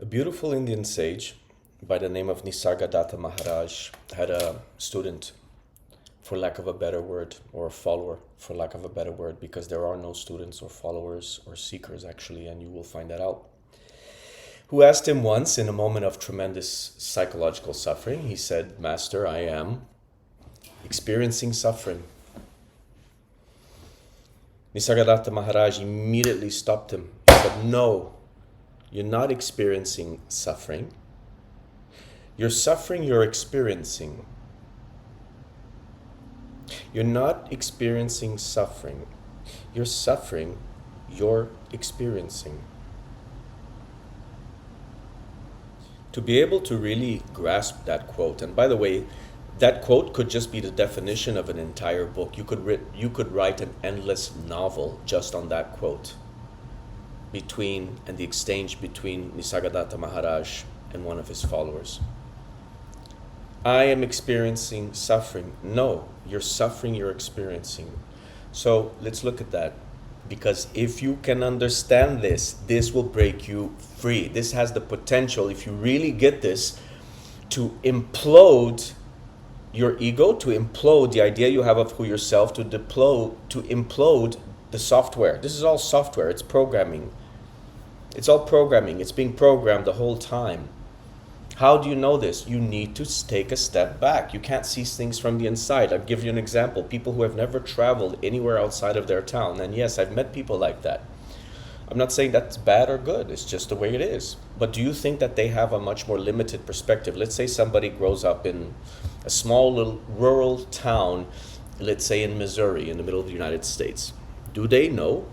beautiful Indian sage by the name of Nisargadatta Maharaj had a student, for lack of a better word, or a follower, for lack of a better word, because there are no students or followers or seekers actually, and you will find that out. Who asked him once in a moment of tremendous psychological suffering, he said, "Master, I am experiencing suffering." Nisargadatta Maharaj immediately stopped him. He said, "No, you're not experiencing suffering. You're suffering, you're experiencing. You're not experiencing suffering. You're suffering, you're experiencing." To be able to really grasp that quote, and by the way, that quote could just be the definition of an entire book. You could write an endless novel just on that quote, the exchange between Nisargadatta Maharaj and one of his followers. I am experiencing suffering. No, you're suffering, you're experiencing. So let's look at that. Because if you can understand this will break you free. This has the potential, if you really get this, to implode your ego, to implode the idea you have of who yourself, to implode the software. This is all software, it's programming. It's all programming, it's being programmed the whole time. How do you know this? You need to take a step back. You can't see things from the inside. I'll give you an example. People who have never traveled anywhere outside of their town. And yes, I've met people like that. I'm not saying that's bad or good. It's just the way it is. But do you think that they have a much more limited perspective? Let's say somebody grows up in a small little rural town, let's say in Missouri, in the middle of the United States. Do they know?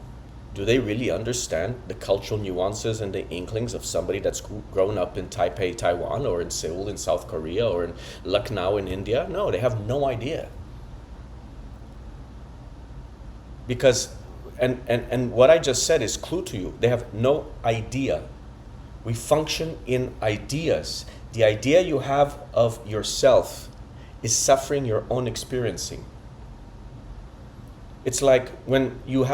Do they really understand the cultural nuances and the inklings of somebody that's grown up in Taipei, Taiwan, or in Seoul in South Korea, or in Lucknow in India? No, they have no idea. Because, and what I just said is clue to you. They have no idea. We function in ideas. The idea you have of yourself is suffering your own experiencing. It's like when you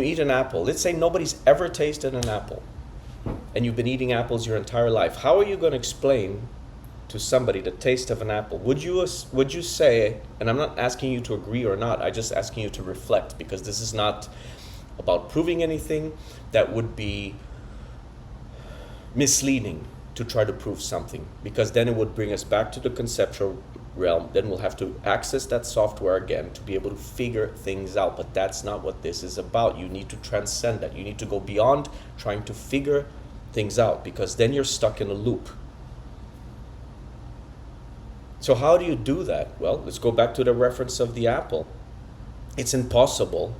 eat an apple. Let's say nobody's ever tasted an apple and you've been eating apples your entire life. How are you going to explain to somebody the taste of an apple? Would you say, and I'm not asking you to agree or not, I'm just asking you to reflect, because this is not about proving anything. That would be misleading to try to prove something, because then it would bring us back to the conceptual realm. Then we'll have to access that software again to be able to figure things out. But that's not what this is about. You need to transcend that. You need to go beyond trying to figure things out, because then you're stuck in a loop. So how do you do that? Well, let's go back to the reference of the apple. It's impossible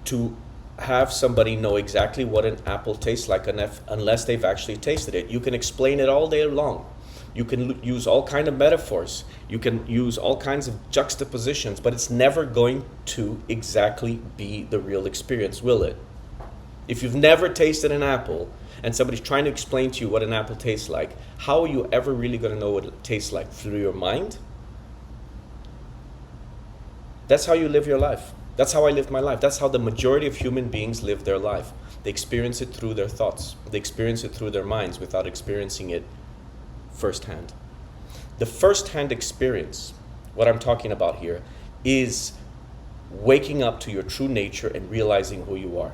to have somebody know exactly what an apple tastes like unless they've actually tasted it. You can explain it all day long. You can use all kinds of metaphors. You can use all kinds of juxtapositions, but it's never going to exactly be the real experience, will it? If you've never tasted an apple and somebody's trying to explain to you what an apple tastes like, how are you ever really going to know what it tastes like? Through your mind? That's how you live your life. That's how I live my life. That's how the majority of human beings live their life. They experience it through their thoughts. They experience it through their minds without experiencing it firsthand. The firsthand experience, what I'm talking about here, is waking up to your true nature and realizing who you are.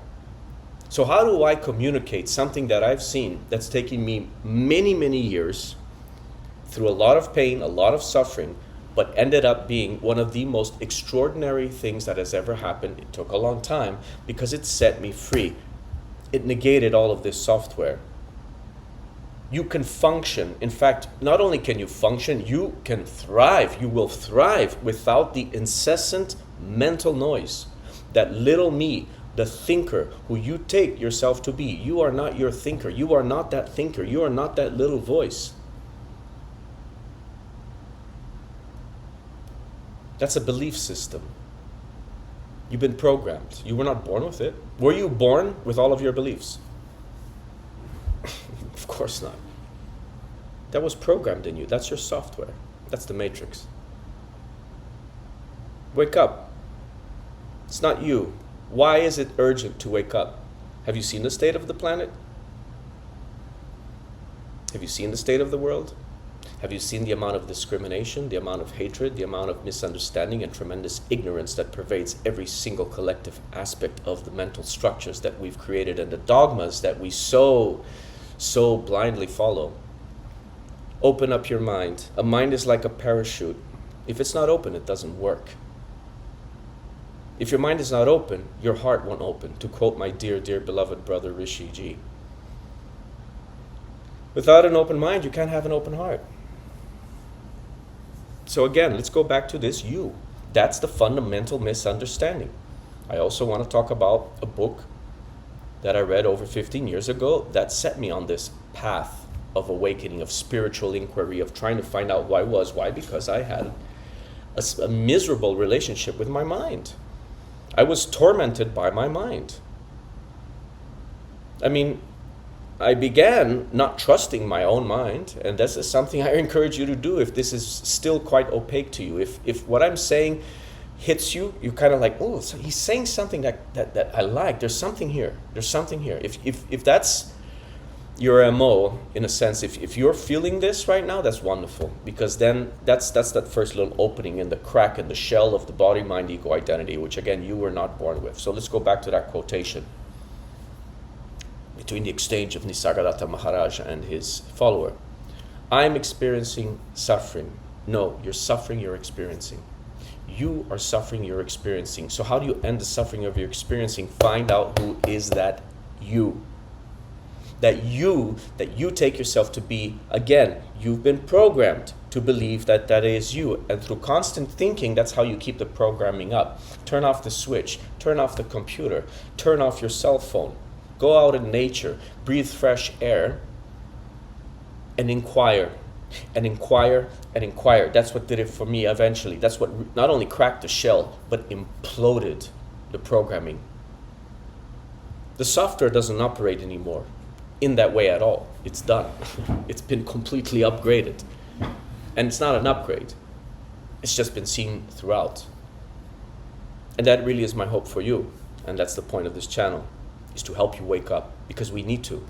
So how do I communicate something that I've seen that's taken me many, many years, through a lot of pain, a lot of suffering, but ended up being one of the most extraordinary things that has ever happened? It took a long time because it set me free. It negated all of this software. You can function. In fact, not only can you function, you can thrive. You will thrive without the incessant mental noise. That little me, the thinker who you take yourself to be. You are not your thinker. You are not that thinker. You are not that little voice. That's a belief system. You've been programmed. You were not born with it. Were you born with all of your beliefs? Of course not. That was programmed in you. That's your software. That's the matrix. Wake up. It's not you. Why is it urgent to wake up? Have you seen the state of the planet? Have you seen the state of the world? Have you seen the amount of discrimination, the amount of hatred, the amount of misunderstanding and tremendous ignorance that pervades every single collective aspect of the mental structures that we've created and the dogmas that we so blindly follow? Open up your mind. A mind is like a parachute. If it's not open, it doesn't work. If your mind is not open, your heart won't open, to quote my dear, dear beloved brother Rishi Ji. Without an open mind, you can't have an open heart. So again, let's go back to this you. That's the fundamental misunderstanding. I also want to talk about a book that I read over 15 years ago that set me on this path of awakening, of spiritual inquiry, of trying to find out who I was. Why? Because I had a miserable relationship with my mind. I was tormented by my mind. I mean, I began not trusting my own mind, and this is something I encourage you to do if this is still quite opaque to you. If what I'm saying hits you, you're kind of like, oh, so he's saying something that I like. There's something here. There's something here. If that's your MO, in a sense, if you're feeling this right now, that's wonderful, because then that's that first little opening in the crack in the shell of the body, mind, ego, identity, which again, you were not born with. So let's go back to that quotation between the exchange of Nisargadatta Maharaj and his follower. I'm experiencing suffering. No, you're suffering, you're experiencing. You are suffering, you're experiencing. So how do you end the suffering of your experiencing? Find out who is that you. That you take yourself to be. Again, you've been programmed to believe that that is you. And through constant thinking, that's how you keep the programming up. Turn off the switch, turn off the computer, turn off your cell phone. Go out in nature, breathe fresh air, and inquire, and inquire, and inquire. That's what did it for me eventually. That's what not only cracked the shell, but imploded the programming. The software doesn't operate anymore in that way at all. It's done. It's been completely upgraded. And it's not an upgrade. It's just been seen throughout. And that really is my hope for you. And that's the point of this channel, is to help you wake up, because we need to.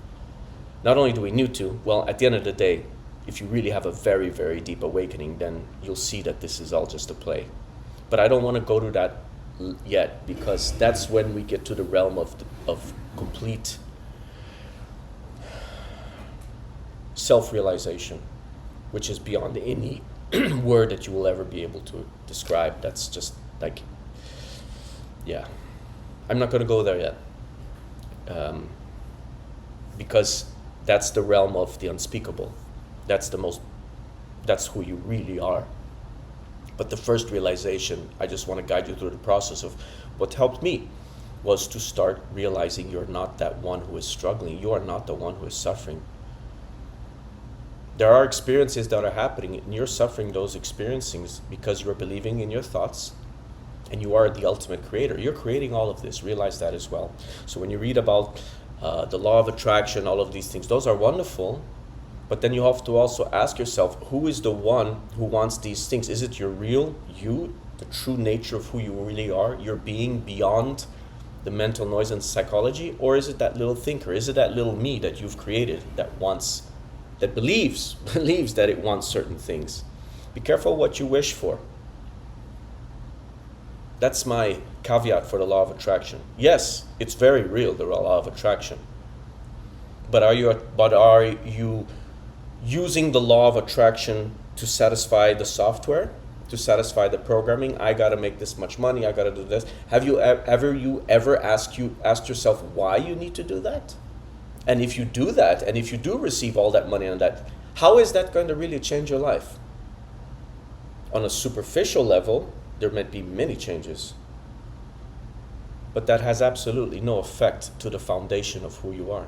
Not only do we need to, well, at the end of the day, if you really have a very, very deep awakening, then you'll see that this is all just a play. But I don't want to go to that yet, because that's when we get to the realm of complete self-realization, which is beyond any word that you will ever be able to describe. That's just like, yeah. I'm not going to go there yet. Because that's the realm of the unspeakable. That's who you really are. But the first realization, I just want to guide you through the process of what helped me, was to start realizing you're not that one who is struggling. You are not the one who is suffering. There are experiences that are happening, and you're suffering those experiences because you're believing in your thoughts, and you are the ultimate creator. You're creating all of this. Realize that as well. So when you read about the law of attraction, all of these things, those are wonderful. But then you have to also ask yourself, who is the one who wants these things? Is it your real you, the true nature of who you really are, your being beyond the mental noise and psychology? Or is it that little thinker? Is it that little me that you've created that believes that it wants certain things? Be careful what you wish for. That's my caveat for the law of attraction. Yes, it's very real, the law of attraction. But are you using the law of attraction to satisfy the software, to satisfy the programming? I got to make this much money, I got to do this. Have you ever asked yourself why you need to do that? And if you do that, and if you do receive all that money and that, how is that going to really change your life? On a superficial level, there might be many changes, but that has absolutely no effect to the foundation of who you are.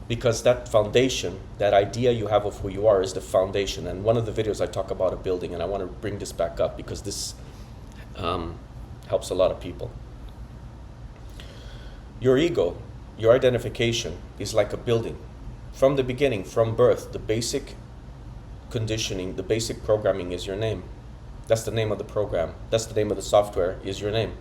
Because that foundation, that idea you have of who you are, is the foundation. And one of the videos I talk about a building, and I want to bring this back up because this helps a lot of people. Your ego, your identification, is like a building. From the beginning, from birth, the basic conditioning, the basic programming is your name. That's the name of the program. That's the name of the software, is your name.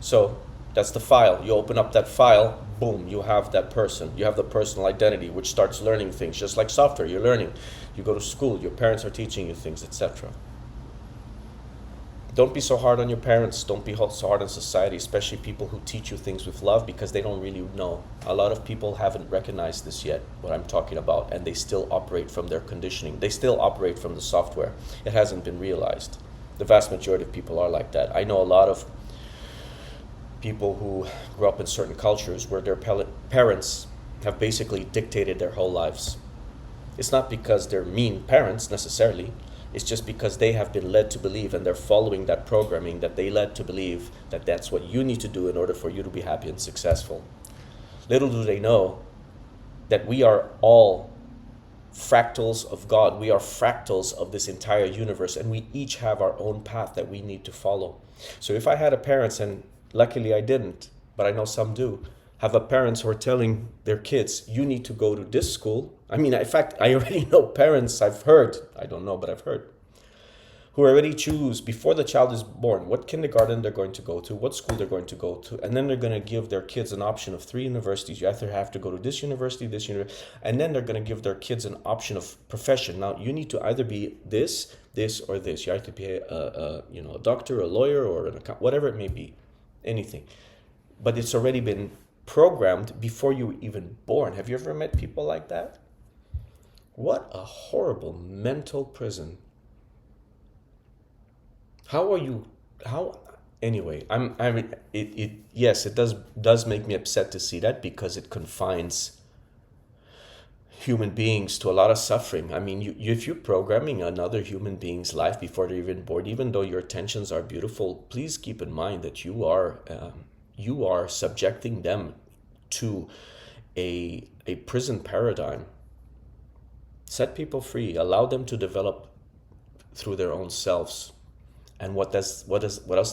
So that's the file. You open up that file, boom, you have that person. You have the personal identity, which starts learning things. Just like software, you're learning. You go to school, your parents are teaching you things, etc. Don't be so hard on your parents. Don't be so hard on society, especially people who teach you things with love, because they don't really know. A lot of people haven't recognized this yet, what I'm talking about, and they still operate from their conditioning. They still operate from the software. It hasn't been realized. The vast majority of people are like that. I know a lot of people who grew up in certain cultures where their parents have basically dictated their whole lives. It's not because they're mean parents necessarily. It's just because they have been led to believe, and they're following that programming that they led to believe, that that's what you need to do in order for you to be happy and successful. Little do they know that we are all fractals of God. We are fractals of this entire universe, and we each have our own path that we need to follow. So if I had a parents, and luckily I didn't, but I know some do, have a parents who are telling their kids, you need to go to this school. I mean, in fact, I already know parents, I've heard, I don't know, but I've heard, who already choose before the child is born what kindergarten they're going to go to, what school they're going to go to, and then they're going to give their kids an option of 3 universities. You either have to go to this university, and then they're going to give their kids an option of profession. Now, you need to either be this, or this. You have to be a doctor, a lawyer, or an accountant, whatever it may be, anything. But it's already been programmed before you were even born. Have you ever met people like that? What a horrible mental prison. Anyway, yes, it does make me upset to see that, because it confines human beings to a lot of suffering. I mean, if you're programming another human being's life before they're even born, even though your intentions are beautiful, please keep in mind that you are subjecting them to a prison paradigm. Set people free. Allow them to develop through their own selves. And what else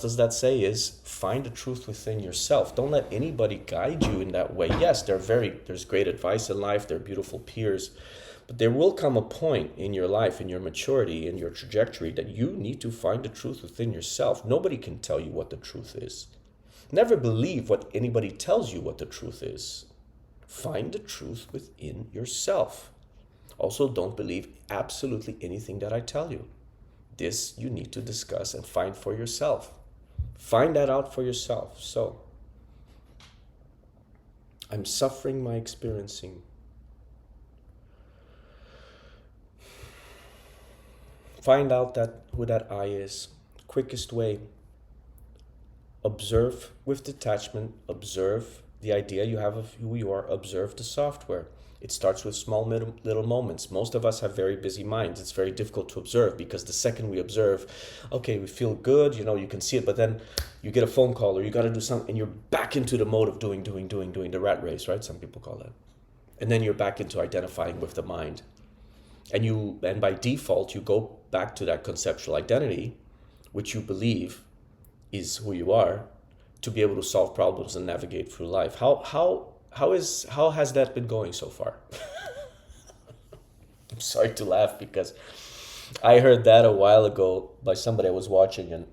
does that say is find the truth within yourself. Don't let anybody guide you in that way. Yes, there's great advice in life. They're beautiful peers. But there will come a point in your life, in your maturity, in your trajectory, that you need to find the truth within yourself. Nobody can tell you what the truth is. Never believe what anybody tells you what the truth is. Find the truth within yourself. Also, don't believe absolutely anything that I tell you. This you need to discuss and find for yourself. Find that out for yourself. So, I'm suffering my experiencing. Find out who that I is. Quickest way. Observe with detachment. Observe the idea you have of who you are. Observe the software. It starts with small little moments. Most of us have very busy minds. It's very difficult to observe, because the second we observe, okay, we feel good, you can see it, but then you get a phone call or you got to do something and you're back into the mode of doing, the rat race, right? Some people call that. And then you're back into identifying with the mind. And by default, you go back to that conceptual identity, which you believe is who you are, to be able to solve problems and navigate through life. How has that been going so far? I'm sorry to laugh, because I heard that a while ago by somebody I was watching, and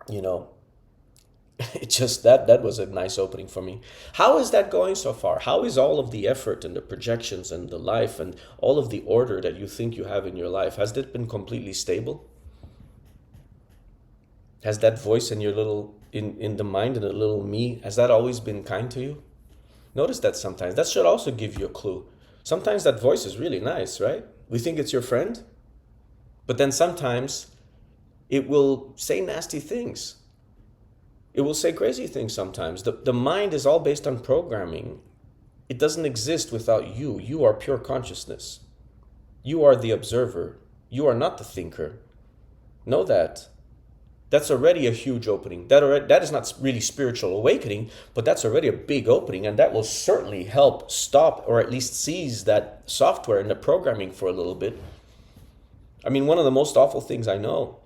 it just that was a nice opening for me. How is that going so far? How is all of the effort and the projections and the life and all of the order that you think you have in your life, has that been completely stable? Has that voice in your in the mind, and the little me, has that always been kind to you? Notice that sometimes. That should also give you a clue. Sometimes that voice is really nice, right? We think it's your friend, but then sometimes it will say nasty things. It will say crazy things sometimes. The mind is all based on programming. It doesn't exist without you. You are pure consciousness. You are the observer. You are not the thinker. Know that. That's already a huge opening. That is not really spiritual awakening, but that's already a big opening, and that will certainly help stop, or at least seize, that software and the programming for a little bit. I mean, one of the most awful things I know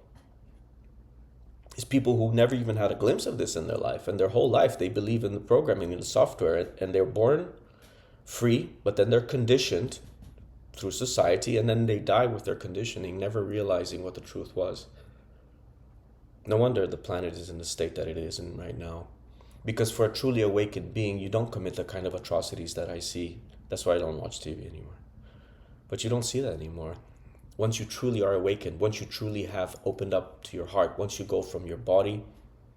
is people who never even had a glimpse of this in their life, and their whole life they believe in the programming and the software, and they're born free, but then they're conditioned through society, and then they die with their conditioning, never realizing what the truth was. No wonder the planet is in the state that it is in right now. Because for a truly awakened being, you don't commit the kind of atrocities that I see. That's why I don't watch TV anymore. But you don't see that anymore. Once you truly are awakened, once you truly have opened up to your heart, once you go from your body,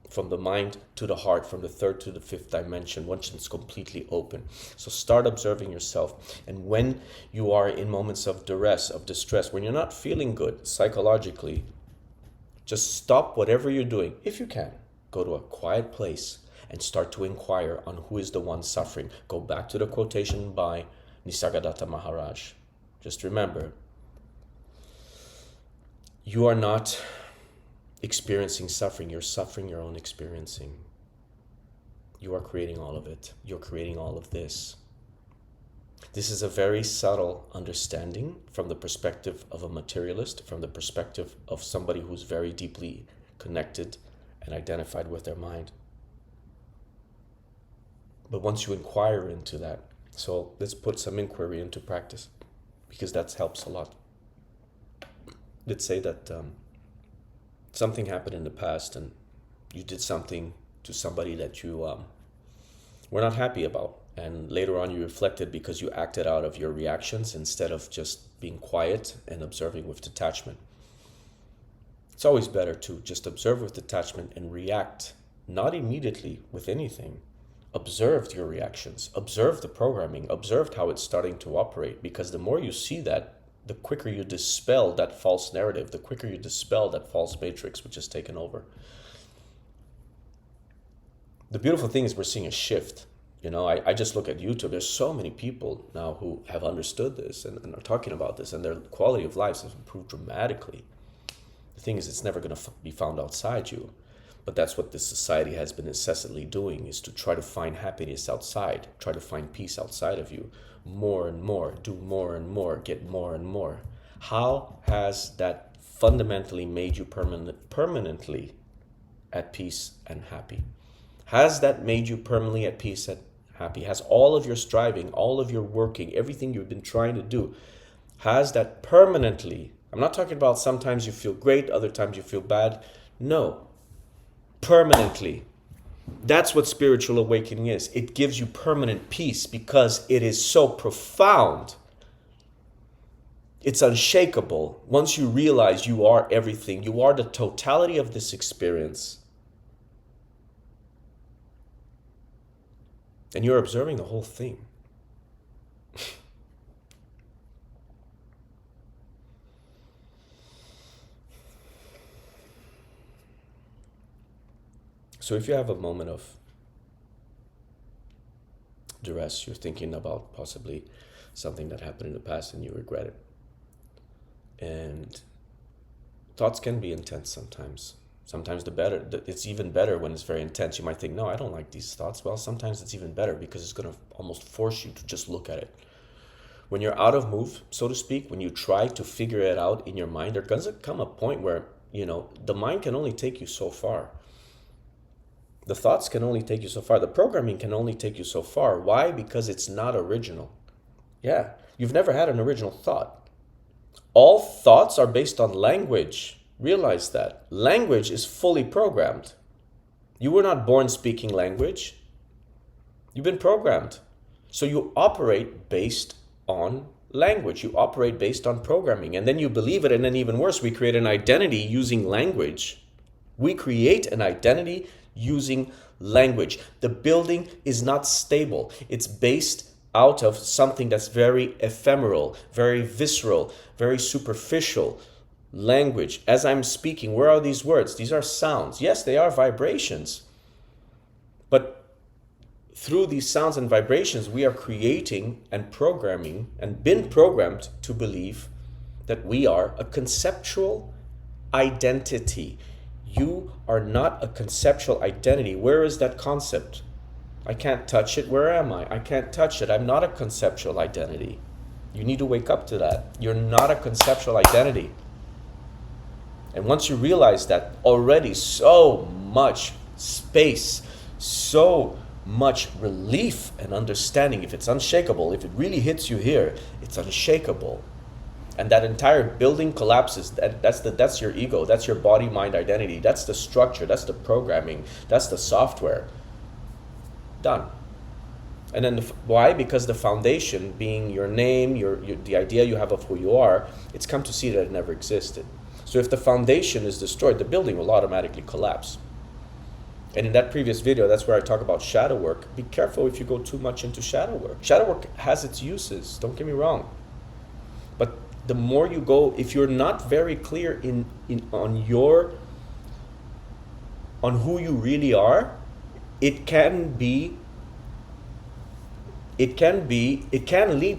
from the mind to the heart, from the third to the fifth dimension, once it's completely open. So start observing yourself. And when you are in moments of duress, of distress, when you're not feeling good psychologically, just stop whatever you're doing. If you can, go to a quiet place and start to inquire on who is the one suffering. Go back to the quotation by Nisargadatta Maharaj. Just remember, you are not experiencing suffering. You're suffering your own experiencing. You are creating all of it. You're creating all of this. This is a very subtle understanding from the perspective of a materialist, from the perspective of somebody who's very deeply connected and identified with their mind. But once you inquire into that, so let's put some inquiry into practice, because that helps a lot. Let's say that something happened in the past and you did something to somebody that you were not happy about. And later on you reflected because you acted out of your reactions instead of just being quiet and observing with detachment. It's always better to just observe with detachment and react, not immediately with anything. Observe your reactions, observe the programming, observe how it's starting to operate, because the more you see that, the quicker you dispel that false narrative, the quicker you dispel that false matrix which has taken over. The beautiful thing is we're seeing a shift. You know, I just look at YouTube. There's so many people now who have understood this and are talking about this, and their quality of lives has improved dramatically. The thing is, it's never going to be found outside you. But that's what this society has been incessantly doing, is to try to find happiness outside, try to find peace outside of you. More and more, do more and more, get more and more. How has that fundamentally made you permanently at peace and happy? Has that made you permanently at peace and happy? Has all of your striving, all of your working, everything you've been trying to do, has that permanently? I'm not talking about sometimes you feel great, other times you feel bad. No. Permanently. That's what spiritual awakening is. It gives you permanent peace because it is so profound. It's unshakable. Once you realize you are everything, you are the totality of this experience, and you're observing the whole thing. So if you have a moment of duress, you're thinking about possibly something that happened in the past and you regret it. And thoughts can be intense sometimes. Sometimes it's even better when it's very intense. You might think, no, I don't like these thoughts. Well, sometimes it's even better because it's going to almost force you to just look at it. When you're out of move, so to speak, when you try to figure it out in your mind, there's going to come a point where, the mind can only take you so far. The thoughts can only take you so far. The programming can only take you so far. Why? Because it's not original. Yeah, you've never had an original thought. All thoughts are based on language. Realize that. Language is fully programmed. You were not born speaking language. You've been programmed. So you operate based on language. You operate based on programming. And then you believe it, and then even worse, we create an identity using language. We create an identity using language. The building is not stable. It's based out of something that's very ephemeral, very visceral, very superficial. Language. As I'm speaking, where are these words? These are sounds. Yes, they are vibrations. But through these sounds and vibrations, we are creating and programming and been programmed to believe that we are a conceptual identity. You are not a conceptual identity. Where is that concept? I can't touch it. Where am I? I can't touch it. I'm not a conceptual identity. You need to wake up to that. You're not a conceptual identity. And once you realize that, already so much space, so much relief and understanding. If it's unshakable, if it really hits you here, it's unshakable. And that entire building collapses. That's your ego. That's your body, mind, identity. That's the structure. That's the programming. That's the software. Done. And then why? Because the foundation, being your name, the idea you have of who you are, it's come to see that it never existed. So if the foundation is destroyed, the building will automatically collapse. And in that previous video, that's where I talk about shadow work. Be careful if you go too much into shadow work. Shadow work has its uses, don't get me wrong. But the more you go, if you're not very clear on who you really are, it can lead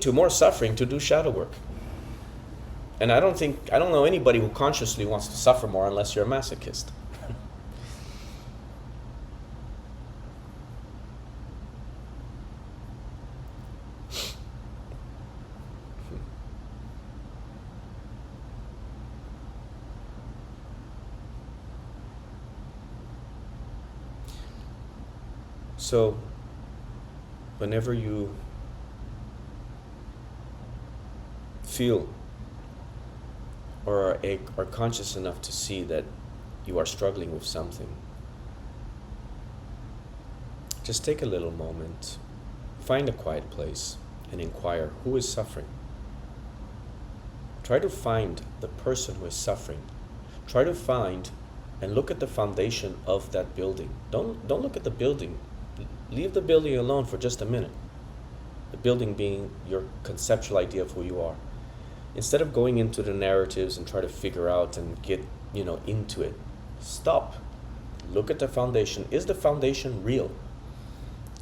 to more suffering to do shadow work. And I don't know anybody who consciously wants to suffer more unless you're a masochist. So, whenever you feel or are conscious enough to see that you are struggling with something, just take a little moment, find a quiet place, and inquire, who is suffering? Try to find the person who is suffering. Try to find and look at the foundation of that building. Don't look at the building. Leave the building alone for just a minute. The building being your conceptual idea of who you are. Instead of going into the narratives and try to figure out and get, into it, stop. Look at the foundation. Is the foundation real?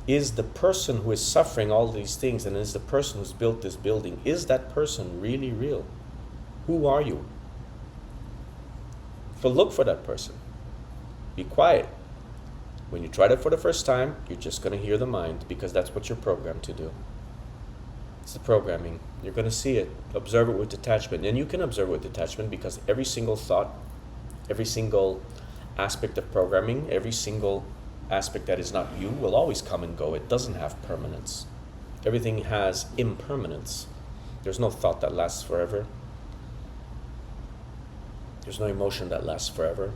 Is the person who is suffering all these things, and is the person who's built this building, is that person really real? Who are you? So look for that person. Be quiet. When you try that for the first time, you're just going to hear the mind, because that's what you're programmed to do. It's the programming. You're going to see it. Observe it with detachment. And you can observe it with detachment because every single thought, every single aspect of programming, every single aspect that is not you will always come and go. It doesn't have permanence. Everything has impermanence. There's no thought that lasts forever. There's no emotion that lasts forever.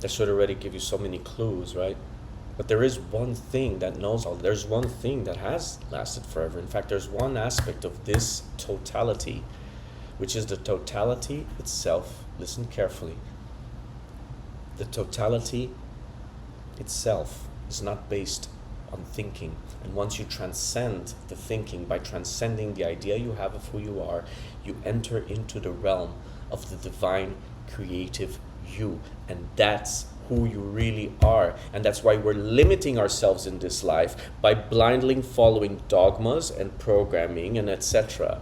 That should already give you so many clues, right? But there is one thing that knows all. There's one thing that has lasted forever. In fact, there's one aspect of this totality, which is the totality itself. Listen carefully. The totality itself is not based on thinking. And once you transcend the thinking, by transcending the idea you have of who you are, you enter into the realm of the divine creative you, and that's who you really are. And that's why we're limiting ourselves in this life by blindly following dogmas and programming and etc.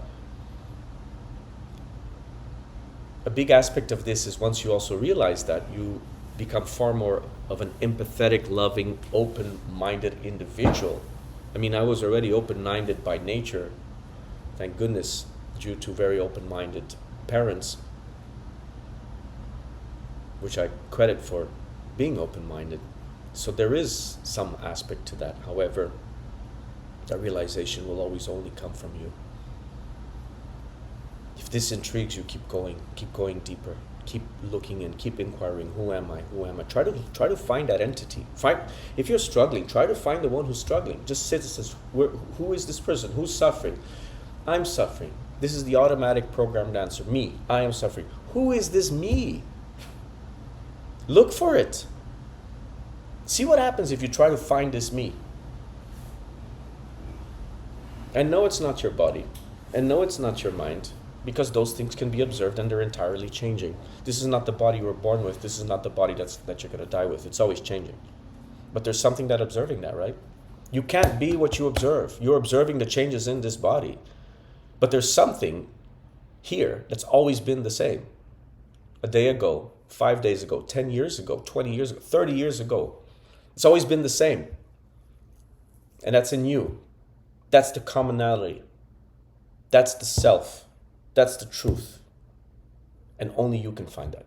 A big aspect of this is once you also realize that, you become far more of an empathetic, loving, open-minded individual. I mean, I was already open-minded by nature, thank goodness, due to very open-minded parents, which I credit for being open-minded. So there is some aspect to that. However, that realization will always only come from you. If this intrigues you, keep going deeper, keep looking and keep inquiring. Who am I? Who am I? Try to find that entity. If you're struggling, try to find the one who's struggling. Just sit and says, who is this person? Who's suffering? I'm suffering. This is the automatic programmed answer. Me. I am suffering. Who is this me? Look for it. See what happens if you try to find this me. And no, it's not your body. And no, it's not your mind. Because those things can be observed and they're entirely changing. This is not the body you were born with. This is not the body that you're going to die with. It's always changing. But there's something that observing that, right? You can't be what you observe. You're observing the changes in this body. But there's something here that's always been the same. A day ago, 5 days ago, 10 years ago, 20 years ago, 30 years ago. It's always been the same. And that's in you. That's the commonality. That's the self. That's the truth. And only you can find that.